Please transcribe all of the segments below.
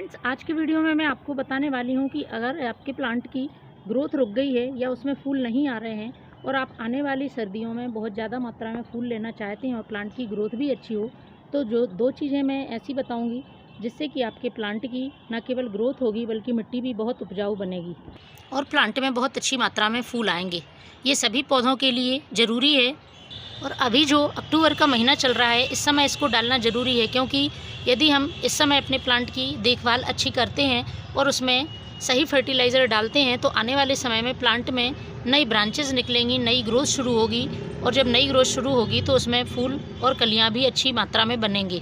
Friends, आज की video में मैं आपको बताने वाली हूँ कि अगर आपके प्लांट की ग्रोथ रुक गई है या उसमें फूल नहीं आ रहे हैं और आप आने वाली सर्दियों में बहुत ज़्यादा मात्रा में फूल लेना चाहते हैं और प्लांट की ग्रोथ भी अच्छी हो, तो जो दो चीज़ें मैं ऐसी बताऊँगी जिससे कि आपके प्लांट की न केवल ग्रोथ होगी बल्कि मिट्टी भी बहुत उपजाऊ बनेगी और प्लांट में बहुत अच्छी मात्रा में फूल आएंगे। ये सभी पौधों के लिए ज़रूरी है। और अभी जो अक्टूबर का महीना चल रहा है, इस समय इसको डालना ज़रूरी है, क्योंकि यदि हम इस समय अपने प्लांट की देखभाल अच्छी करते हैं और उसमें सही फर्टिलाइज़र डालते हैं तो आने वाले समय में प्लांट में नई ब्रांचेस निकलेंगी, नई ग्रोथ शुरू होगी और जब नई ग्रोथ शुरू होगी तो उसमें फूल और कलियाँ भी अच्छी मात्रा में बनेंगे।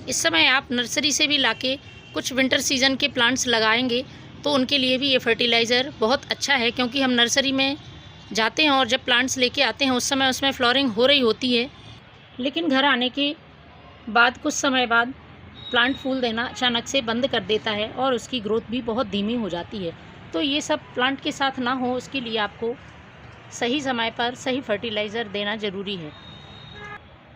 इस समय आप नर्सरी से भी लाके कुछ विंटर सीज़न के प्लांट्स लगाएंगे तो उनके लिए भी ये फर्टिलाइज़र बहुत अच्छा है, क्योंकि हम नर्सरी में जाते हैं और जब प्लांट्स लेके आते हैं उस समय उसमें फ्लावरिंग हो रही होती है, लेकिन घर आने के बाद कुछ समय बाद प्लांट फूल देना अचानक से बंद कर देता है और उसकी ग्रोथ भी बहुत धीमी हो जाती है। तो ये सब प्लांट के साथ ना हो, उसके लिए आपको सही समय पर सही फर्टिलाइज़र देना ज़रूरी है।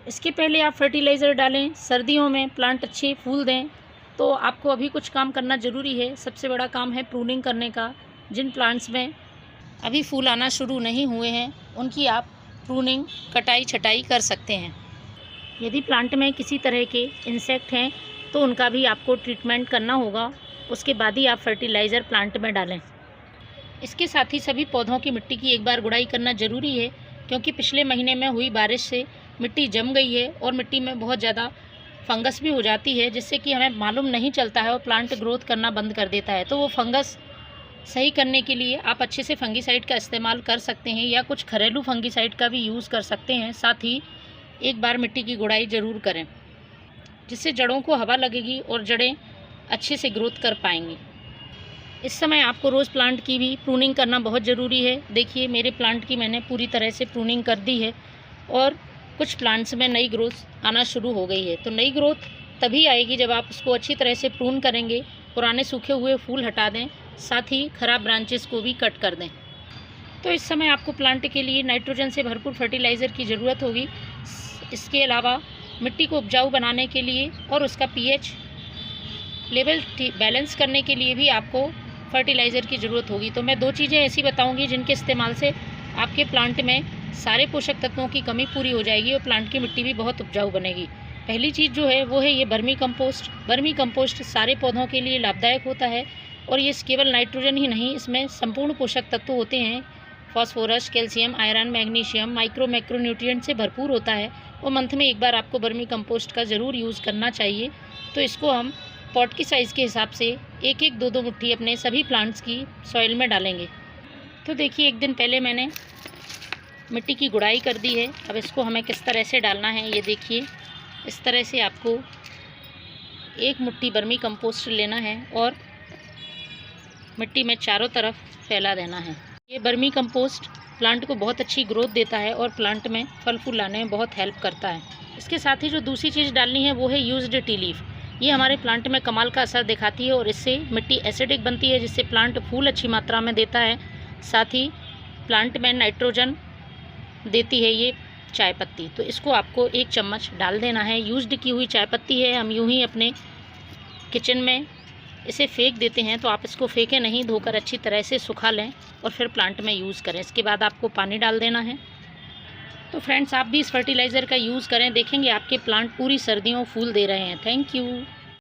इसके पहले आप फर्टिलाइज़र डालें, सर्दियों में प्लांट अच्छे फूल दें, तो आपको अभी कुछ काम करना ज़रूरी है। सबसे बड़ा काम है प्रूनिंग करने का। जिन प्लांट्स में अभी फूल आना शुरू नहीं हुए हैं उनकी आप प्रूनिंग, कटाई छटाई कर सकते हैं। यदि प्लांट में किसी तरह के इंसेक्ट हैं तो उनका भी आपको ट्रीटमेंट करना होगा, उसके बाद ही आप फर्टिलाइज़र प्लांट में डालें। इसके साथ ही सभी पौधों की मिट्टी की एक बार गुड़ाई करना ज़रूरी है, क्योंकि पिछले महीने में हुई बारिश से मिट्टी जम गई है और मिट्टी में बहुत ज़्यादा फंगस भी हो जाती है, जिससे कि हमें मालूम नहीं चलता है और प्लांट ग्रोथ करना बंद कर देता है। तो वो फंगस सही करने के लिए आप अच्छे से फंगीसाइड का इस्तेमाल कर सकते हैं या कुछ घरेलू फंगीसाइड का भी यूज़ कर सकते हैं। साथ ही एक बार मिट्टी की गुड़ाई ज़रूर करें, जिससे जड़ों को हवा लगेगी और जड़ें अच्छे से ग्रोथ कर पाएंगी। इस समय आपको रोज़ प्लांट की भी प्रूनिंग करना बहुत ज़रूरी है। देखिए, मेरे प्लांट की मैंने पूरी तरह से प्रूनिंग कर दी है और कुछ प्लांट्स में नई ग्रोथ आना शुरू हो गई है। तो नई ग्रोथ तभी आएगी जब आप उसको अच्छी तरह से प्रून करेंगे, पुराने सूखे हुए फूल हटा दें, साथ ही खराब ब्रांचेस को भी कट कर दें। तो इस समय आपको प्लांट के लिए नाइट्रोजन से भरपूर फर्टिलाइज़र की ज़रूरत होगी। इसके अलावा मिट्टी को उपजाऊ बनाने के लिए और उसका पीएच लेवल बैलेंस करने के लिए भी आपको फर्टिलाइज़र की ज़रूरत होगी। तो मैं दो चीज़ें ऐसी बताऊंगी जिनके इस्तेमाल से आपके प्लांट में सारे पोषक तत्वों की कमी पूरी हो जाएगी और प्लांट की मिट्टी भी बहुत उपजाऊ बनेगी। पहली चीज़ जो है वो है ये वर्मी कंपोस्ट। वर्मी कंपोस्ट सारे पौधों के लिए लाभदायक होता है और ये केवल नाइट्रोजन ही नहीं, इसमें संपूर्ण पोषक तत्व होते हैं। Phosphorus, calcium, iron, magnesium, macronutrient से भरपूर होता है और मंथ में एक बार आपको वर्मी कंपोस्ट का ज़रूर यूज़ करना चाहिए। तो इसको हम पॉट की साइज़ के हिसाब से एक एक दो मुट्ठी अपने सभी प्लांट्स की सॉइल में डालेंगे। तो देखिए, एक दिन पहले मैंने मिट्टी की गुड़ाई कर दी है। अब इसको हमें किस तरह से डालना है ये देखिए। इस तरह से आपको एक मुट्ठी वर्मी कंपोस्ट लेना है और मिट्टी में चारों तरफ फैला देना है। ये वर्मी कंपोस्ट प्लांट को बहुत अच्छी ग्रोथ देता है और प्लांट में फल फूल लाने में बहुत हेल्प करता है। इसके साथ ही जो दूसरी चीज़ डालनी है वो है यूज्ड टी लीफ। ये हमारे प्लांट में कमाल का असर दिखाती है और इससे मिट्टी एसिडिक बनती है, जिससे प्लांट फूल अच्छी मात्रा में देता है। साथ ही प्लांट में नाइट्रोजन देती है ये चाय पत्ती। तो इसको आपको एक चम्मच डाल देना है। यूज्ड की हुई चाय पत्ती है, हम यूं ही अपने किचन में इसे फेंक देते हैं, तो आप इसको फेंकें नहीं, धोकर अच्छी तरह से सुखा लें और फिर प्लांट में यूज़ करें। इसके बाद आपको पानी डाल देना है। तो फ्रेंड्स, आप भी इस फर्टिलाइज़र का यूज़ करें, देखेंगे आपके प्लांट पूरी सर्दियों फूल दे रहे हैं। Thank you.